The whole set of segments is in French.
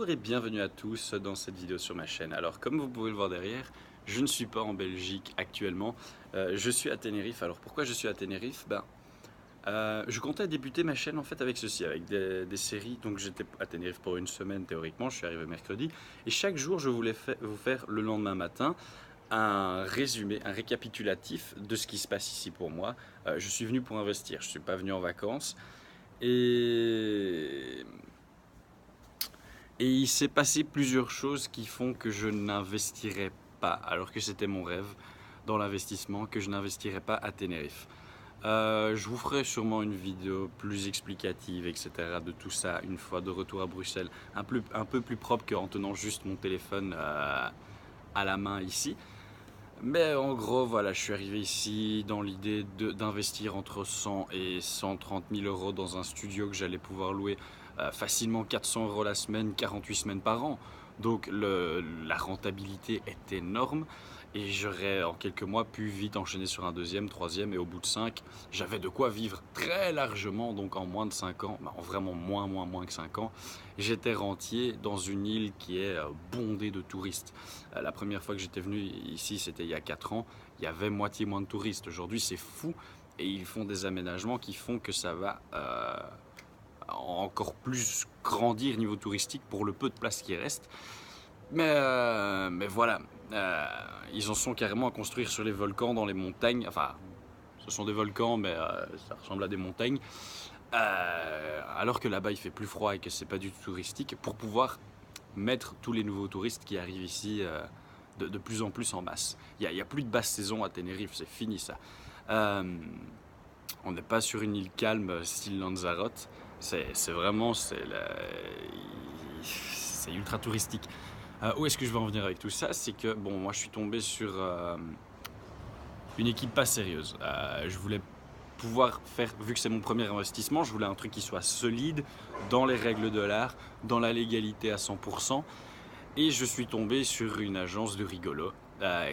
Bonjour et bienvenue à tous dans cette vidéo sur ma chaîne. Alors comme vous pouvez le voir derrière, je ne suis pas en Belgique actuellement, je suis à Tenerife. Alors pourquoi je suis à Tenerife? Je comptais débuter ma chaîne en fait avec ceci, avec des séries. Donc j'étais à Tenerife pour une semaine théoriquement, je suis arrivé mercredi. Et chaque jour je voulais vous faire le lendemain matin un résumé, un récapitulatif de ce qui se passe ici pour moi. Je suis venu pour investir, je ne suis pas venu en vacances. Et Et il s'est passé plusieurs choses qui font que je n'investirai pas, alors que c'était mon rêve dans l'investissement, que je n'investirai pas à Tenerife. Je vous ferai sûrement une vidéo plus explicative, etc. de tout ça une fois de retour à Bruxelles, un peu plus propre qu'en tenant juste mon téléphone à la main ici. Mais en gros, voilà, je suis arrivé ici dans l'idée d'investir entre 100 et 130 000 euros dans un studio que j'allais pouvoir louer facilement 400 euros la semaine, 48 semaines par an. Donc la rentabilité est énorme et j'aurais en quelques mois pu vite enchaîner sur un deuxième, troisième et au bout de 5, j'avais de quoi vivre très largement. Donc en moins de 5 ans, en vraiment moins que 5 ans, j'étais rentier dans une île qui est bondée de touristes. La première fois que j'étais venu ici, c'était il y a 4 ans, il y avait moitié moins de touristes. Aujourd'hui, c'est fou et ils font des aménagements qui font que ça va encore plus grandir niveau touristique pour le peu de place qui reste. Mais voilà, ils en sont carrément à construire sur les volcans, dans les montagnes. Enfin, ce sont des volcans, mais ça ressemble à des montagnes. Alors que là-bas, il fait plus froid et que c'est pas du tout touristique, pour pouvoir mettre tous les nouveaux touristes qui arrivent ici de plus en plus en masse. Il y a plus de basse saison à Tenerife, c'est fini ça. On n'est pas sur une île calme style Lanzarote. C'est vraiment, c'est ultra touristique. Où est-ce que je veux en venir avec tout ça? C'est que, bon, moi je suis tombé sur une équipe pas sérieuse. Je voulais pouvoir faire, vu que c'est mon premier investissement, je voulais un truc qui soit solide, dans les règles de l'art, dans la légalité à 100%. Et je suis tombé sur une agence de rigolo.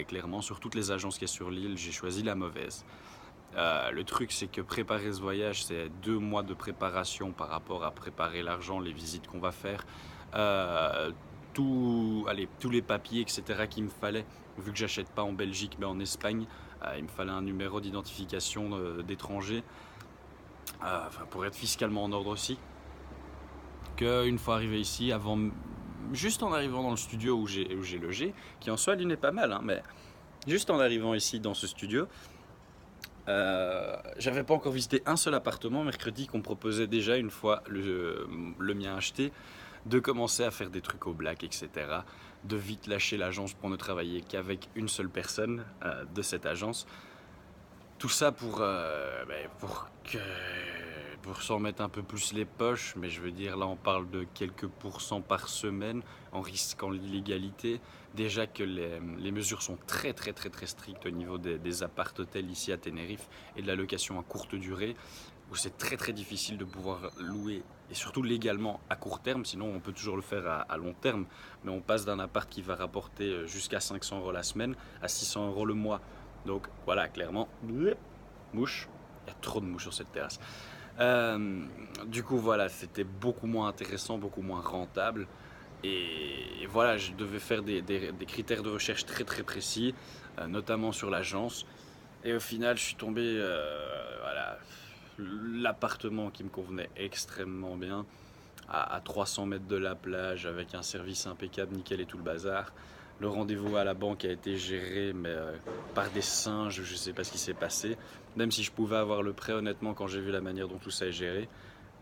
Clairement, sur toutes les agences qu'il y a sur l'île, j'ai choisi la mauvaise. Le truc, c'est que préparer ce voyage, c'est 2 mois de préparation par rapport à préparer l'argent, les visites qu'on va faire, euh, tous les papiers, etc. qu'il me fallait, vu que j'achète pas en Belgique mais en Espagne. Il me fallait un numéro d'identification d'étranger, pour être fiscalement en ordre aussi. Qu'une fois arrivé ici, juste en arrivant dans le studio où j'ai logé, qui en soi lui n'est pas mal, hein, mais juste en arrivant ici dans ce studio, j'avais pas encore visité un seul appartement. Mercredi, qu'on me proposait déjà, une fois le mien acheté, de commencer à faire des trucs au black, etc. De vite lâcher l'agence pour ne travailler qu'avec une seule personne de cette agence. Tout ça pour s'en mettre un peu plus les poches, mais je veux dire, là on parle de quelques pourcents par semaine en risquant l'illégalité. Déjà que les mesures sont très strictes au niveau des appart-hôtels ici à Tenerife et de la location à courte durée, où c'est très difficile de pouvoir louer, et surtout légalement à court terme. Sinon on peut toujours le faire à long terme, mais on passe d'un appart qui va rapporter jusqu'à 500 euros la semaine à 600 euros le mois. Donc voilà, clairement, mouche, il y a trop de mouches sur cette terrasse. Du coup voilà, c'était beaucoup moins intéressant, beaucoup moins rentable. Et voilà, je devais faire des critères de recherche très précis, notamment sur l'agence. Et au final, je suis tombé, voilà, l'appartement qui me convenait extrêmement bien, à 300 mètres de la plage, avec un service impeccable, nickel et tout le bazar. Le rendez-vous à la banque a été géré, mais par des singes, je sais pas ce qui s'est passé. Même si je pouvais avoir le prêt, honnêtement, quand j'ai vu la manière dont tout ça est géré,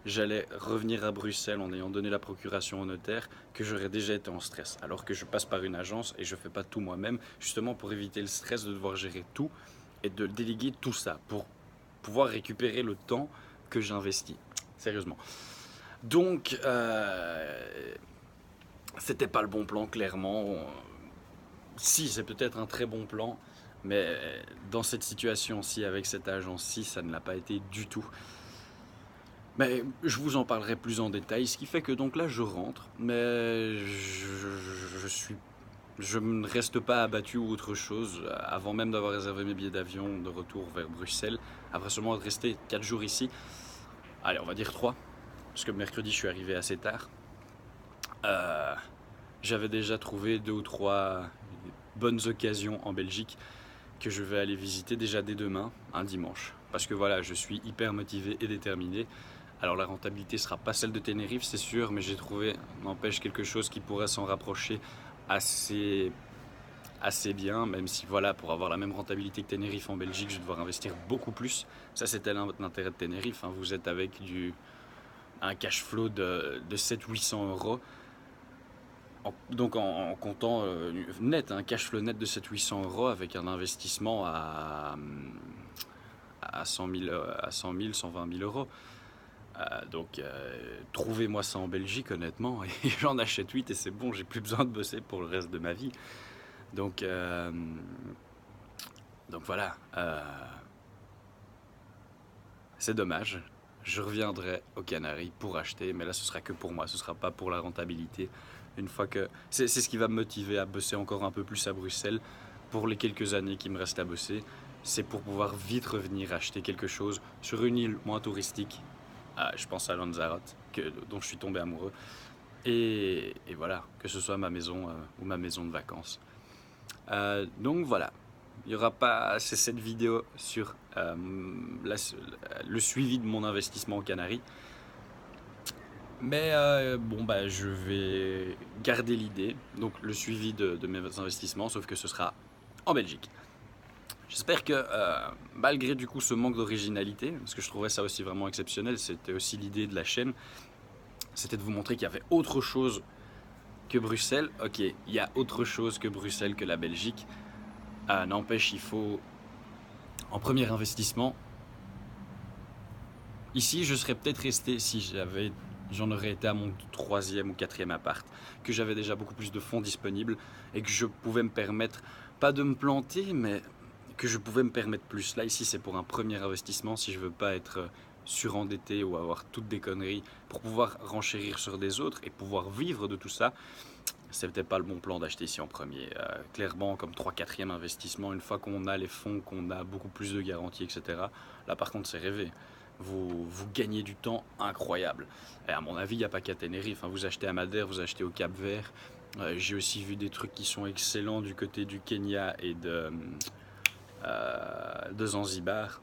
j'allais revenir à Bruxelles en ayant donné la procuration au notaire, que j'aurais déjà été en stress. Alors que je passe par une agence et je fais pas tout moi-même, justement pour éviter le stress de devoir gérer tout et de déléguer tout ça, pour pouvoir récupérer le temps que j'investis. Sérieusement. Donc, c'était pas le bon plan, clairement. Si, c'est peut-être un très bon plan, mais dans cette situation-ci, avec cette agence-ci, ça ne l'a pas été du tout. Mais je vous en parlerai plus en détail, ce qui fait que donc là je rentre, mais je ne reste pas abattu ou autre chose, avant même d'avoir réservé mes billets d'avion de retour vers Bruxelles, après seulement être resté 4 jours ici. Allez, on va dire 3, parce que mercredi je suis arrivé assez tard. Euh, J'avais déjà trouvé 2 ou 3 bonnes occasions en Belgique que je vais aller visiter déjà dès demain, un dimanche. Parce que voilà, je suis hyper motivé et déterminé. Alors la rentabilité sera pas celle de Tenerife, c'est sûr, mais j'ai trouvé, n'empêche, quelque chose qui pourrait s'en rapprocher assez, assez bien, même si voilà, pour avoir la même rentabilité que Tenerife en Belgique, je vais devoir investir beaucoup plus. Ça, c'était l'intérêt de Tenerife, hein. Vous êtes avec un cash flow de 700-800 euros. Donc en comptant net, un cash flow net de 700-800 euros avec un investissement à 100 000, 120 000 euros. Trouvez-moi ça en Belgique, honnêtement, et j'en achète 8 et c'est bon, j'ai plus besoin de bosser pour le reste de ma vie. Donc, euh, donc voilà, c'est dommage. Je reviendrai aux Canaries pour acheter, mais là ce sera que pour moi, ce sera pas pour la rentabilité. Une fois que c'est ce qui va me motiver à bosser encore un peu plus à Bruxelles pour les quelques années qui me restent à bosser, c'est pour pouvoir vite revenir acheter quelque chose sur une île moins touristique. Je pense à Lanzarote, dont je suis tombé amoureux. Et voilà, que ce soit ma maison ou ma maison de vacances. Donc voilà, il n'y aura pas cette vidéo sur le suivi de mon investissement aux Canaries. Mais je vais garder l'idée, donc le suivi de mes investissements, sauf que ce sera en Belgique. J'espère que malgré du coup ce manque d'originalité, parce que je trouvais ça aussi vraiment exceptionnel, c'était aussi l'idée de la chaîne, c'était de vous montrer qu'il y avait autre chose que Bruxelles. Ok, il y a autre chose que Bruxelles, que la Belgique. N'empêche, il faut, en premier investissement, ici je serais peut-être resté si j'en aurais été à mon 3e ou 4e appart, que j'avais déjà beaucoup plus de fonds disponibles et que je pouvais me permettre, pas de me planter, mais que je pouvais me permettre plus. Là, ici, c'est pour un premier investissement, si je veux pas être surendetté ou avoir toutes des conneries pour pouvoir renchérir sur des autres et pouvoir vivre de tout ça. C'est peut-être pas le bon plan d'acheter ici en premier. Clairement, comme 3/4e investissement, une fois qu'on a les fonds, qu'on a beaucoup plus de garanties, etc. Là, par contre, c'est rêvé. Vous gagnez du temps incroyable. Et à mon avis, il n'y a pas qu'à Tenerife, hein. Vous achetez à Madère, vous achetez au Cap-Vert. J'ai aussi vu des trucs qui sont excellents du côté du Kenya et de Zanzibar.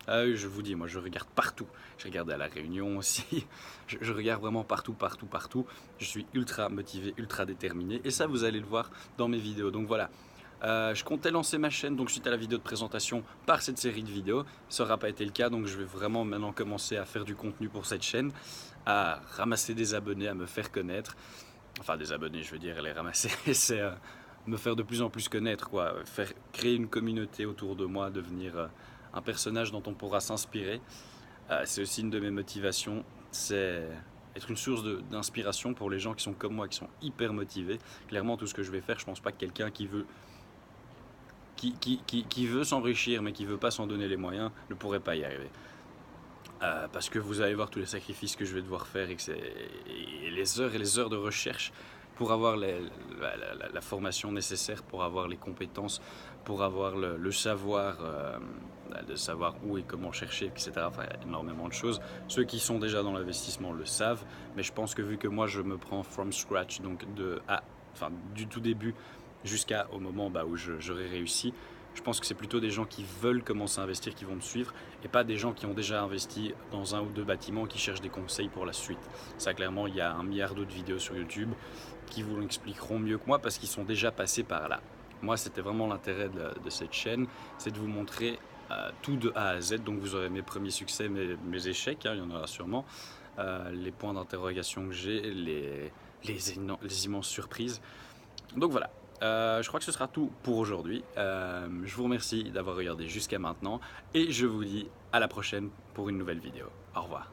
Oui, je vous dis, moi je regarde partout. Je regarde à La Réunion aussi. Je regarde vraiment partout, partout, partout. Je suis ultra motivé, ultra déterminé. Et ça, vous allez le voir dans mes vidéos. Donc voilà. Je comptais lancer ma chaîne, donc suite à la vidéo de présentation, par cette série de vidéos. Ça n'aura pas été le cas, donc je vais vraiment maintenant commencer à faire du contenu pour cette chaîne, à ramasser des abonnés, à me faire connaître. Enfin, des abonnés, je veux dire, les ramasser, c'est me faire de plus en plus connaître, quoi. Créer une communauté autour de moi, devenir un personnage dont on pourra s'inspirer. C'est aussi une de mes motivations, c'est être une source d'inspiration pour les gens qui sont comme moi, qui sont hyper motivés. Clairement, tout ce que je vais faire, je pense pas que quelqu'un qui veut s'enrichir mais qui veut pas s'en donner les moyens ne pourrait pas y arriver. Parce que vous allez voir tous les sacrifices que je vais devoir faire et les heures et les heures de recherche pour avoir la formation nécessaire, pour avoir les compétences, pour avoir le savoir, de savoir où et comment chercher, etc. Enfin, il y a énormément de choses. Ceux qui sont déjà dans l'investissement le savent, mais je pense que vu que moi je me prends from scratch, donc du tout début jusqu'au moment où j'aurai réussi, je pense que c'est plutôt des gens qui veulent commencer à investir qui vont me suivre et pas des gens qui ont déjà investi dans 1 ou 2 bâtiments qui cherchent des conseils pour la suite. Ça, clairement, il y a 1 milliard d'autres vidéos sur YouTube qui vous l'expliqueront mieux que moi parce qu'ils sont déjà passés par là. Moi, c'était vraiment l'intérêt de cette chaîne, c'est de vous montrer tout de A à Z. Donc vous aurez mes premiers succès, mes échecs, hein, il y en aura sûrement, les points d'interrogation que j'ai, les immenses surprises. Donc voilà. Je crois que ce sera tout pour aujourd'hui. Je vous remercie d'avoir regardé jusqu'à maintenant et je vous dis à la prochaine pour une nouvelle vidéo. Au revoir.